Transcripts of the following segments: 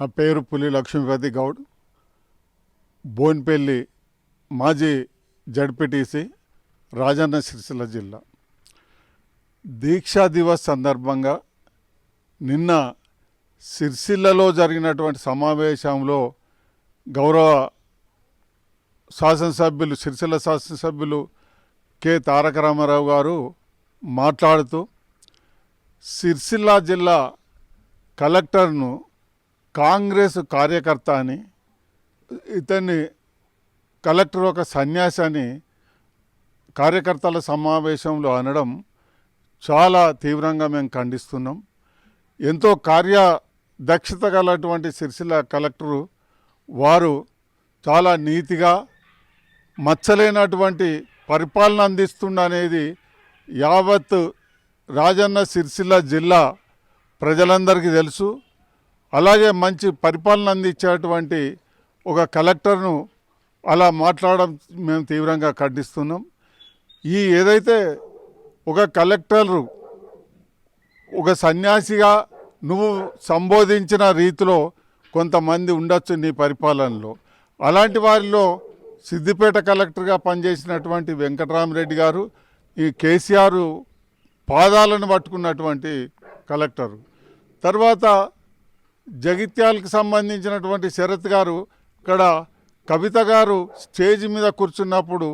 ఆ పేరు పులి లక్ష్మీపతి గౌడ్, బోన్పల్లి మాజీ జడ్పీటీసీ, రాజన్న సిరిసిల్ల జిల్లా. దీక్షా దివస్ సందర్భంగా నిన్న సిరిసిల్లలో జరిగినటువంటి సమావేశంలో గౌరవ శాసనసభ్యులు, సిరిసిల్ల శాసనసభ్యులు కె తారక రామారావు గారు మాట్లాడుతూ సిరిసిల్ల జిల్లా కలెక్టర్ను కాంగ్రెస్ కార్యకర్త అని, ఇతన్ని కలెక్టర్ ఒక సన్యాసి అని కార్యకర్తల సమావేశంలో అనడం చాలా తీవ్రంగా మేము ఖండిస్తున్నాం. ఎంతో కార్యదక్షత గలటువంటి సిరిసిల్ల కలెక్టరు వారు చాలా నీతిగా మచ్చలేనటువంటి పరిపాలన అందిస్తుండనేది యావత్ రాజన్న సిరిసిల్ల జిల్లా ప్రజలందరికీ తెలుసు. అలాగే మంచి పరిపాలన అందించేటువంటి ఒక కలెక్టర్ను అలా మాట్లాడడం మేము తీవ్రంగా ఖండిస్తున్నాం. ఈ ఏదైతే ఒక కలెక్టరు ఒక సన్యాసిగా నువ్వు సంబోధించిన రీతిలో కొంతమంది ఉండొచ్చు నీ పరిపాలనలో. అలాంటి వారిలో సిద్దిపేట కలెక్టర్గా పనిచేసినటువంటి వెంకటరామరెడ్డి గారు ఈ కేసీఆర్ పాదాలను పట్టుకున్నటువంటి కలెక్టరు. తర్వాత జగిత్యాలకు సంబంధించినటువంటి శరత్ గారు, ఇక్కడ కవిత గారు స్టేజ్ మీద కూర్చున్నప్పుడు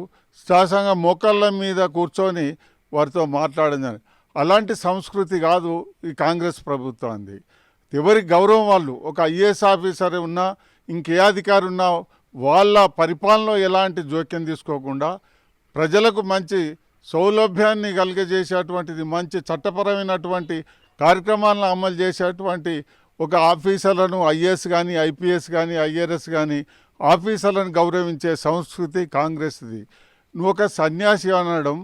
శాసంగా మోకాళ్ళ మీద కూర్చొని వారితో మాట్లాడిందని. అలాంటి సంస్కృతి కాదు ఈ కాంగ్రెస్ ప్రభుత్వాన్ని. ఎవరి గౌరవం వాళ్ళు. ఒక ఐఏఎస్ ఆఫీసర్ ఉన్నా, ఇంకే అధికారి ఉన్నా, వాళ్ళ పరిపాలనలో ఎలాంటి జోక్యం తీసుకోకుండా ప్రజలకు మంచి సౌలభ్యాన్ని కలిగజేసేటువంటిది, మంచి చట్టపరమైనటువంటి కార్యక్రమాలను అమలు చేసేటువంటి ఒక ఆఫీసర్లను, ఐఏఎస్ కానీ, ఐపీఎస్ కానీ, ఐఆర్ఎస్ కానీ ఆఫీసర్లను గౌరవించే సంస్కృతి కాంగ్రెస్ది. నువ్వు ఒక సన్యాసి అనడం,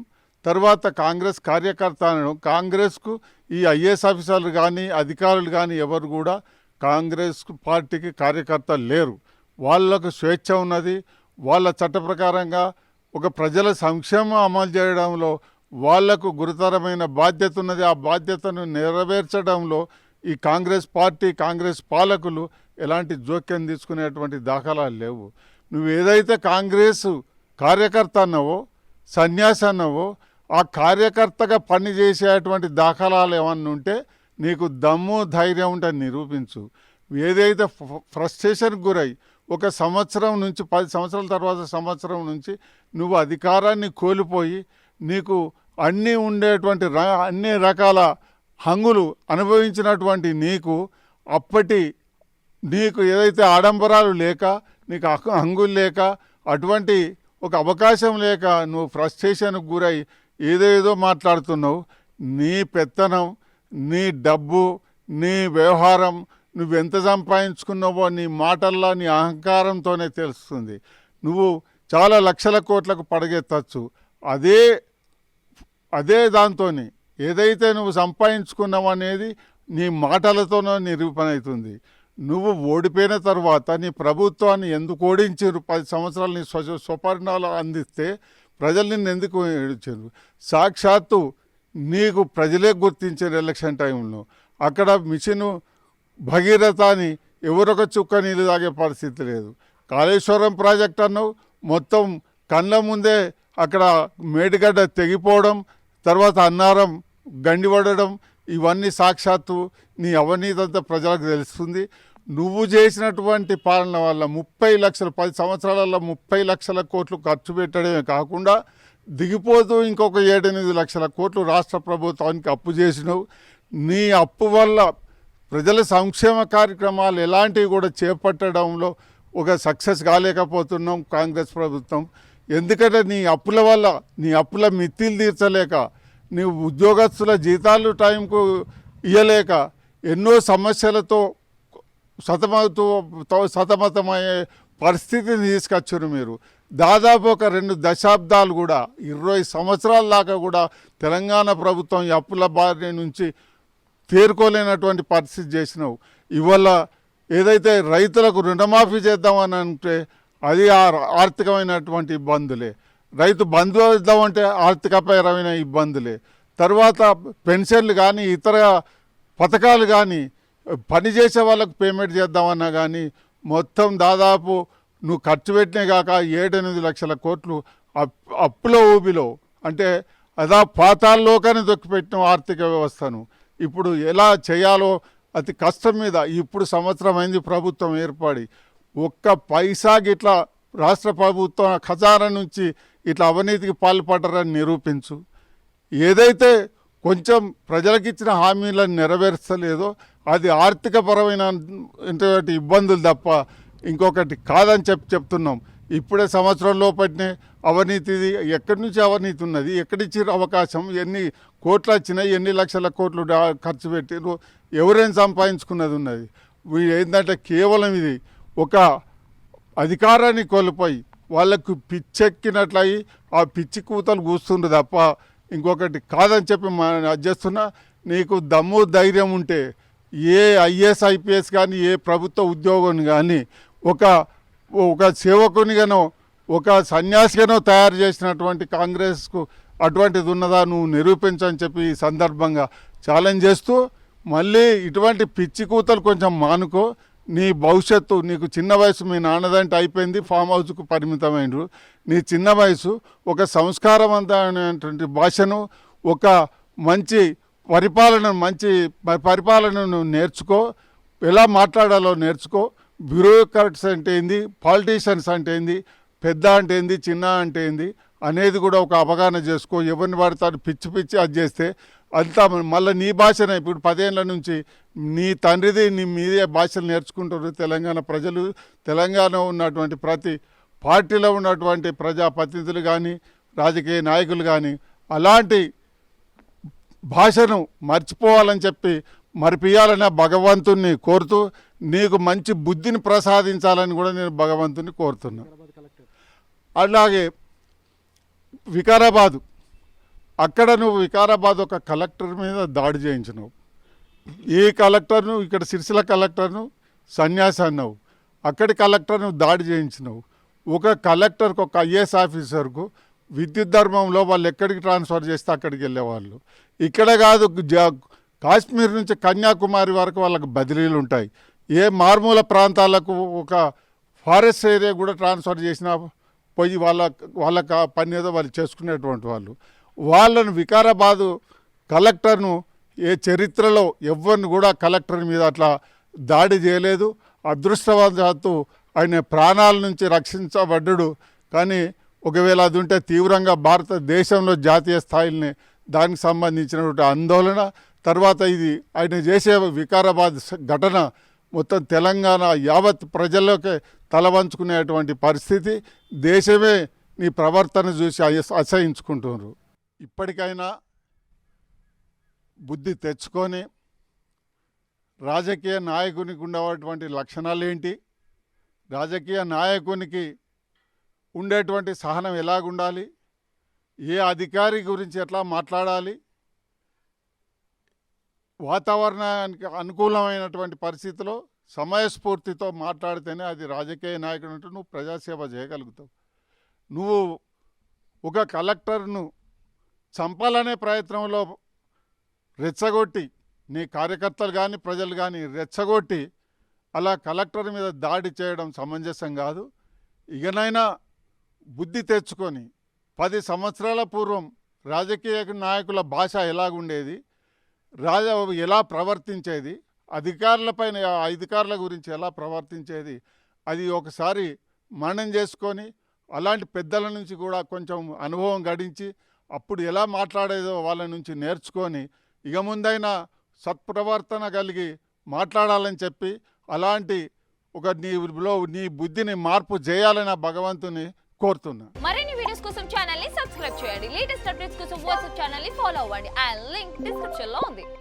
తర్వాత కాంగ్రెస్ కార్యకర్త అనడం. కాంగ్రెస్కు ఈ ఐఏఎస్ ఆఫీసర్లు కానీ, అధికారులు కానీ ఎవరు కూడా కాంగ్రెస్ పార్టీకి కార్యకర్తలు లేరు. వాళ్ళకు స్వేచ్ఛ ఉన్నది. వాళ్ళ చట్ట ప్రకారంగా ఒక ప్రజల సంక్షేమం అమలు చేయడంలో వాళ్లకు గురుతరమైన బాధ్యత ఉన్నది. ఆ బాధ్యతను నెరవేర్చడంలో ఈ కాంగ్రెస్ పార్టీ, కాంగ్రెస్ పాలకులు ఎలాంటి జోక్యం తీసుకునేటువంటి దాఖలాలు లేవు. నువ్వు ఏదైతే కాంగ్రెస్ కార్యకర్త అన్నావో, సన్యాసి అన్నావో, ఆ కార్యకర్తగా పనిచేసేటువంటి దాఖలాలు ఏమన్నా ఉంటే నీకు దమ్ము ధైర్యం ఉంటే నిరూపించు. ఏదైతే ఫ్రస్ట్రేషన్కి గురై ఒక సంవత్సరం నుంచి 10 సంవత్సరాల తర్వాత సంవత్సరం నుంచి నువ్వు అధికారాన్ని కోల్పోయి నీకు అన్నీ ఉండేటువంటి అన్ని రకాల హంగులు అనుభవించినటువంటి నీకు ఏదైతే ఆడంబరాలు లేక, నీకు హంగులు లేక, అటువంటి ఒక అవకాశం లేక నువ్వు ఫ్రస్ట్రేషన్కు గురై ఏదేదో మాట్లాడుతున్నావు. నీ పెత్తనం, నీ డబ్బు, నీ వ్యవహారం, నువ్వెంత సంపాదించుకున్నావో నీ మాటల్లో, నీ అహంకారంతోనే తెలుస్తుంది. నువ్వు చాలా లక్షల కోట్లకు పడగెత్తచ్చు. అదే దాంతో ఏదైతే నువ్వు సంపాదించుకున్నావు అనేది నీ మాటలతోనో నిరూపణ అవుతుంది. నువ్వు ఓడిపోయిన తర్వాత నీ ప్రభుత్వాన్ని ఎందుకు ఓడించారు? 10 సంవత్సరాలు నీ స్వపరిణాలు అందిస్తే ప్రజలు నిన్ను ఎందుకు ఏడిచారు? సాక్షాత్తు నీకు ప్రజలే గుర్తించారు ఎలక్షన్ టైంలో. అక్కడ మిషను భగీరథ అని ఎవరొక చుక్క నీళ్ళు తాగే పరిస్థితి లేదు. కాళేశ్వరం ప్రాజెక్ట్ అన్నావు, మొత్తం కళ్ళ ముందే అక్కడ మేడిగడ్డ తెగిపోవడం, తర్వాత అన్నారం గండిపడడం, ఇవన్నీ సాక్షాత్తు నీ అవినీతంతా ప్రజలకు తెలుస్తుంది. నువ్వు చేసినటువంటి పాలన వల్ల 30 లక్షలు 10 సంవత్సరాలలో 30 లక్షల కోట్లు ఖర్చు పెట్టడమే కాకుండా దిగిపోతూ ఇంకొక 7-8 లక్షల కోట్లు రాష్ట్ర ప్రభుత్వానికి అప్పు చేసినావు. నీ అప్పు వల్ల ప్రజల సంక్షేమ కార్యక్రమాలు ఎలాంటివి కూడా చేపట్టడంలో ఒక సక్సెస్ కాలేకపోతున్నాం కాంగ్రెస్ ప్రభుత్వం. ఎందుకంటే నీ అప్పుల వల్ల, నీ అప్పుల మిత్తిలు తీర్చలేక, నీ ఉద్యోగస్తుల జీతాలు టైంకు ఇయ్యలేక ఎన్నో సమస్యలతో సతమతమయ్యే పరిస్థితిని తీసుకొచ్చారు మీరు. దాదాపు ఒక 2 దశాబ్దాలు కూడా 20 సంవత్సరాల దాకా కూడా తెలంగాణ ప్రభుత్వం ఈ అప్పుల బారి నుంచి తేరుకోలేనటువంటి పరిస్థితి చేసినావు. ఇవాళ ఏదైతే రైతులకు రుణమాఫీ చేద్దామని అంటే అది ఆర్థికమైనటువంటి ఇబ్బందులే. రైతు బంధు ఇద్దామంటే ఆర్థికపరమైన ఇబ్బందులే. తర్వాత పెన్షన్లు కానీ, ఇతర పథకాలు కానీ పని చేసే వాళ్ళకు పేమెంట్ చేద్దామన్నా కానీ మొత్తం దాదాపు నువ్వు ఖర్చు పెట్టినే కాక 7-8 లక్షల కోట్లు అప్పులో ఊబిలో, అంటే అదా పాతాల్లోకని దొక్కిపెట్టిన ఆర్థిక వ్యవస్థను ఇప్పుడు ఎలా చేయాలో అతి కష్టం మీద ఇప్పుడు సంవత్సరం అయింది ప్రభుత్వం ఏర్పడి, ఒక్క పైసాకి ఇట్లా రాష్ట్ర ప్రభుత్వం ఖజానా నుంచి ఇట్లా అవినీతికి పాల్పడ్డారని నిరూపించు. ఏదైతే కొంచెం ప్రజలకిచ్చిన హామీలను నెరవేర్చలేదో అది ఆర్థికపరమైన ఇబ్బందులు తప్ప ఇంకొకటి కాదని చెప్తున్నాం. ఇప్పుడే సంవత్సరం లోపట్నే అవినీతిది ఎక్కడి నుంచి అవినీతి ఉన్నది, ఎక్కడిచ్చారు అవకాశం, ఎన్ని కోట్లు వచ్చినాయి, ఎన్ని లక్షల కోట్లు ఖర్చు పెట్టారు, ఎవరేం సంపాదించుకున్నది ఉన్నది. ఏంటంటే కేవలం ఇది ఒక అధికారాన్ని కోల్పోయి వాళ్ళకు పిచ్చెక్కినట్లయి ఆ పిచ్చి కూతలు కూస్తుండ్రు తప్ప ఇంకొకటి కాదని చెప్పి అది చేస్తున్నా. నీకు దమ్ము ధైర్యం ఉంటే ఏ ఐఏఎస్ ఐపీఎస్ కానీ ఏ ప్రభుత్వ ఉద్యోగం కానీ ఒక సేవకునిగానో ఒక సన్యాసిగానో తయారు చేసినటువంటి కాంగ్రెస్కు అటువంటిది ఉన్నదా నువ్వు నిరూపించని చెప్పి ఈ సందర్భంగా ఛాలెంజ్ చేస్తూ, మళ్ళీ ఇటువంటి పిచ్చి కూతలు కొంచెం మానుకో. నీ భవిష్యత్తు, నీకు చిన్న వయసు, మీ నాన్నదంటే అయిపోయింది, ఫామ్ హౌస్కు పరిమితమైనరు. నీ చిన్న వయసు ఒక సంస్కారవంతమైనటువంటి భాషను, ఒక మంచి పరిపాలనను నేర్చుకో, ఎలా మాట్లాడాలో నేర్చుకో. బ్యూరోక్రాట్స్ అంటే ఏంది, పాలిటీషియన్స్ అంటే ఏంది, పెద్ద అంటే ఏంది, చిన్న అంటే ఏంది అనేది కూడా ఒక అవగాహన చేసుకో. ఎవరిని వాడతాడు పిచ్చి అది చేస్తే అంతా మళ్ళీ నీ భాషనే. ఇప్పుడు 10 ఏళ్ళ నుంచి నీ తండ్రిది నీ మీదే భాషలు నేర్చుకుంటారు తెలంగాణ ప్రజలు. తెలంగాణ ఉన్నటువంటి ప్రతి పార్టీలో ఉన్నటువంటి ప్రజాప్రతినిధులు కానీ రాజకీయ నాయకులు కానీ అలాంటి భాషను మర్చిపోవాలని చెప్పి మరిపియాలనే భగవంతుణ్ణి కోరుతూ, నీకు మంచి బుద్ధిని ప్రసాదించాలని కూడా నేను భగవంతుని కోరుతున్నా. అలాగే వికారాబాదు, అక్కడ నువ్వు వికారాబాద్ ఒక కలెక్టర్ మీద దాడి చేయించినావు. ఈ కలెక్టర్ను, ఇక్కడ సిరిసిల్ల కలెక్టర్ను సన్యాసి అన్నావు, అక్కడి కలెక్టర్ను దాడి చేయించినావు. ఒక కలెక్టర్కి, ఒక ఐఏఎస్ ఆఫీసర్కు విద్యుత్ ధర్మంలో వాళ్ళు ఎక్కడికి ట్రాన్స్ఫర్ చేస్తే అక్కడికి వెళ్ళేవాళ్ళు. ఇక్కడ కాదు, కాశ్మీర్ నుంచి కన్యాకుమారి వరకు వాళ్ళకి బదిలీలు ఉంటాయి. ఏ మారుమూల ప్రాంతాలకు ఒక ఫారెస్ట్ ఏరియా కూడా ట్రాన్స్ఫర్ చేసినా పోయి వాళ్ళ పని ఏదో వాళ్ళు చేసుకునేటువంటి వాళ్ళను వికారాబాదు కలెక్టర్ను ఏ చరిత్రలో ఎవరిని కూడా కలెక్టర్ మీద అట్లా దాడి చేయలేదు. అదృష్టవశాత్తు ఆయన ప్రాణాల నుంచి రక్షించబడ్డాడు. కానీ ఒకవేళ అది ఉంటే తీవ్రంగా భారతదేశంలో జాతీయ స్థాయిని దానికి సంబంధించినటువంటి ఆందోళన తర్వాత ఇది ఆయన చేసే వికారాబాద్ ఘటన మొత్తం తెలంగాణ యావత్ ప్రజల్లోకి తలవంచుకునేటువంటి పరిస్థితి. దేశమే నీ ప్రవర్తన చూసి అసహించుకుంటున్నారు. ఇప్పటికైనా బుద్ధి తెచ్చుకొని రాజకీయ నాయకునికి ఉండేటువంటి లక్షణాలు ఏంటి, రాజకీయ నాయకునికి ఉండేటువంటి సహనం ఎలాగుండాలి, ఏ అధికారి గురించి ఎట్లా మాట్లాడాలి, వాతావరణానికి అనుకూలమైనటువంటి పరిస్థితిలో సమయస్ఫూర్తితో మాట్లాడితేనే అది రాజకీయ నాయకుడు అంటే నువ్వు ప్రజాసేవ చేయగలుగుతావు. నువ్వు ఒక కలెక్టర్ను చంపాలనే ప్రయత్నంలో రెచ్చగొట్టి, నీ కార్యకర్తలు కానీ ప్రజలు కానీ రెచ్చగొట్టి అలా కలెక్టర్ మీద దాడి చేయడం సమంజసం కాదు. ఇకనైనా బుద్ధి తెచ్చుకొని 10 సంవత్సరాల పూర్వం రాజకీయ నాయకుల భాష ఎలాగుండేది, ఎలా ప్రవర్తించేది, అధికారుల గురించి ఎలా ప్రవర్తించేది, అది ఒకసారి మననం చేసుకొని అలాంటి పెద్దల నుంచి కూడా కొంచెం అనుభవం గడించి అప్పుడు ఎలా మాట్లాడేదో వాళ్ళ నుంచి నేర్చుకొని ఇక ముందైనా సత్ప్రవర్తన కలిగి మాట్లాడాలని చెప్పి అలాంటి ఒక నీ బుద్ధిని మార్పు చేయాలని భగవంతుని కోరుతున్నా. మరిన్ని వీడియోస్ కోసం ఛానల్ ని సబ్స్క్రైబ్ చేయండి. లేటెస్ట్ అప్డేట్స్ కోసం వాట్సాప్ ఛానల్ ని ఫాలో అవ్వండి. ఆ లింక్ డిస్క్రిప్షన్ లో ఉంది.